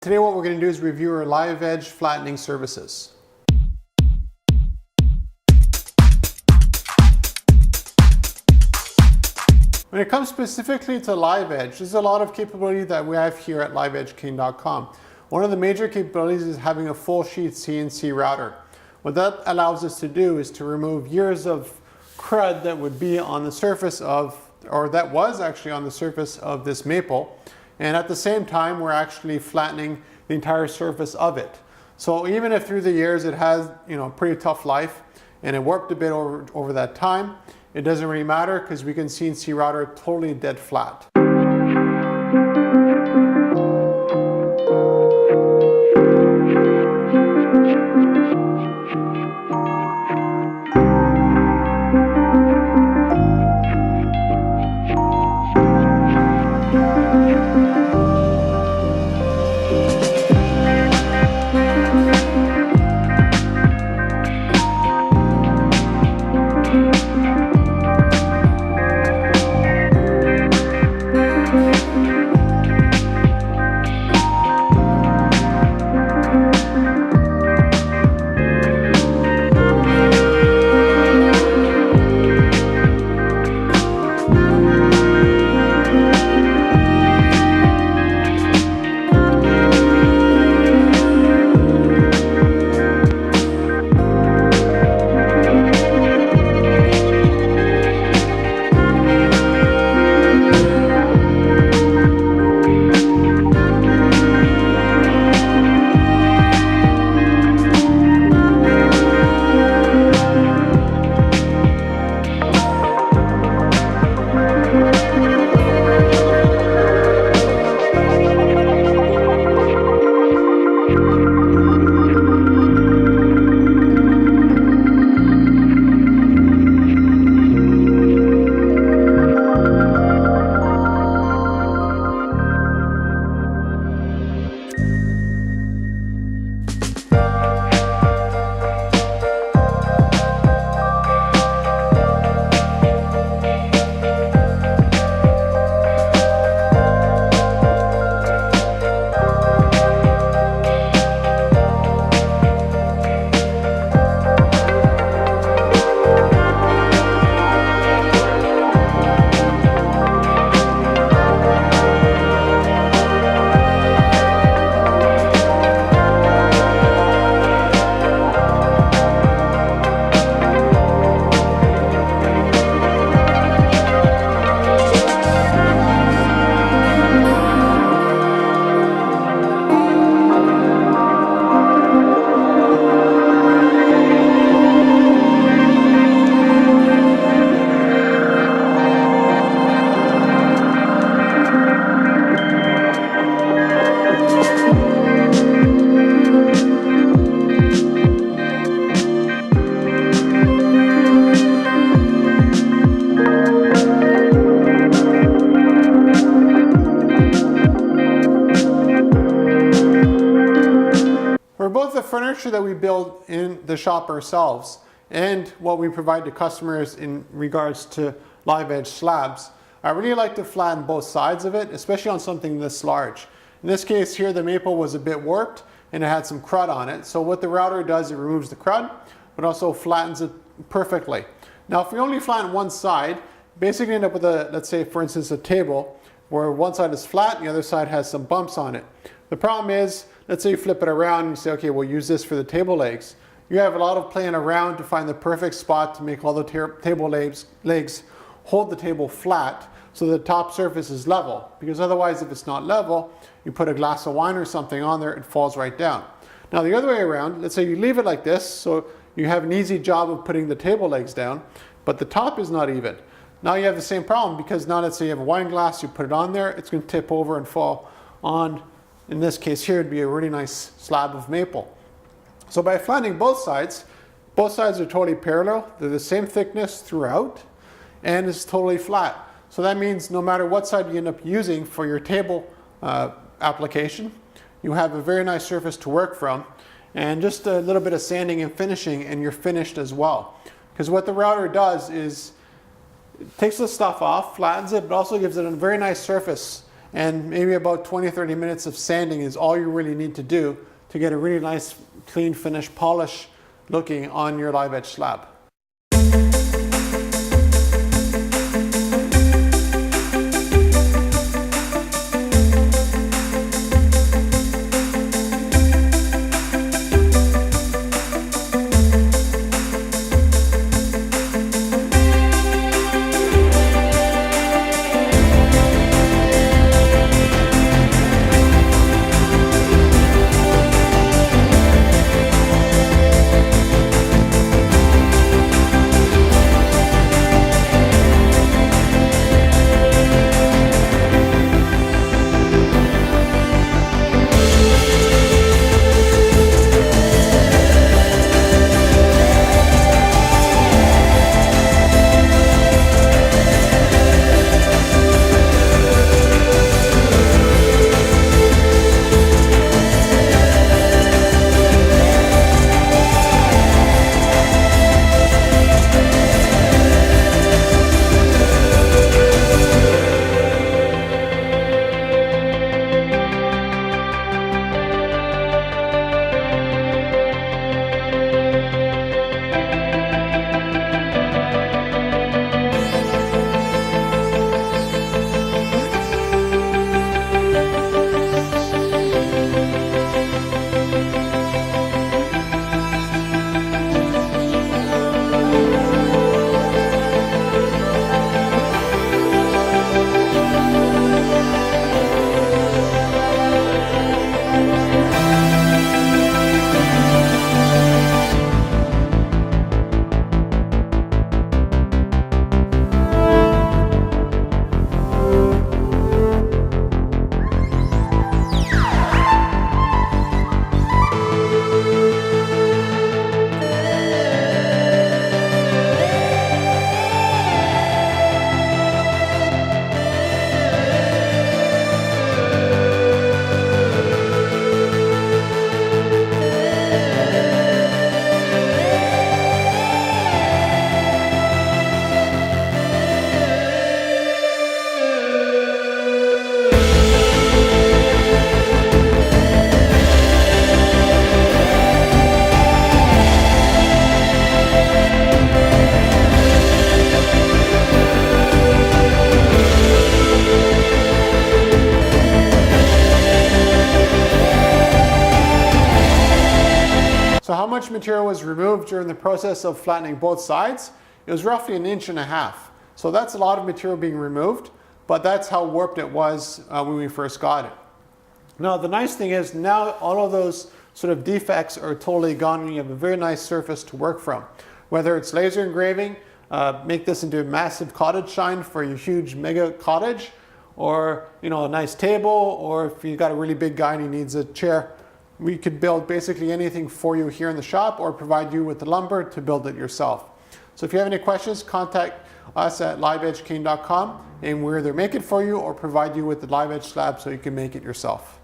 Today what we're going to do is review our live edge flattening services. When it comes specifically to live edge, there's a lot of capability that we have here at liveedgeking.com. One of the major capabilities is having a full sheet CNC router. What that allows us to do is to remove years of crud that would be on the surface of, or that was actually on the surface of this maple. And at the same time, we're actually flattening the entire surface of it. So even if through the years it has, pretty tough life and it warped a bit over that time, it doesn't really matter because we can CNC router totally dead flat. For both the furniture that we build in the shop ourselves and what we provide to customers in regards to live edge slabs, I really like to flatten both sides of it, especially on something this large. In this case here, the maple was a bit warped and it had some crud on it. So what the router does, it removes the crud, but also flattens it perfectly. Now, if we only flatten one side, basically end up with let's say for instance, a table where one side is flat and the other side has some bumps on it. The problem is, let's say you flip it around and you say, okay, we'll use this for the table legs. You have a lot of playing around to find the perfect spot to make all the table legs hold the table flat so the top surface is level. Because otherwise, if it's not level, you put a glass of wine or something on there, it falls right down. Now the other way around, let's say you leave it like this, so you have an easy job of putting the table legs down, but the top is not even. Now you have the same problem because now let's say you have a wine glass, you put it on there, it's going to tip over and fall on. In this case here, it'd be a really nice slab of maple. So by flattening both sides are totally parallel. They're the same thickness throughout and it's totally flat. So that means no matter what side you end up using for your table application, you have a very nice surface to work from, and just a little bit of sanding and finishing and you're finished as well. Because what the router does is it takes the stuff off, flattens it, but also gives it a very nice surface and maybe about 20-30 minutes of sanding is all you really need to do to get a really nice, clean finish, polish looking on your live edge slab. So how much material was removed during the process of flattening both sides? It was roughly 1.5 inches. So that's a lot of material being removed, but that's how warped it was when we first got it. Now the nice thing is now all of those sort of defects are totally gone and you have a very nice surface to work from. Whether it's laser engraving, make this into a massive cottage shine for your huge mega cottage, or a nice table, or if you've got a really big guy and he needs a chair, we could build basically anything for you here in the shop or provide you with the lumber to build it yourself. So if you have any questions, contact us at liveedgeking.com and we'll either make it for you or provide you with the live edge slab so you can make it yourself.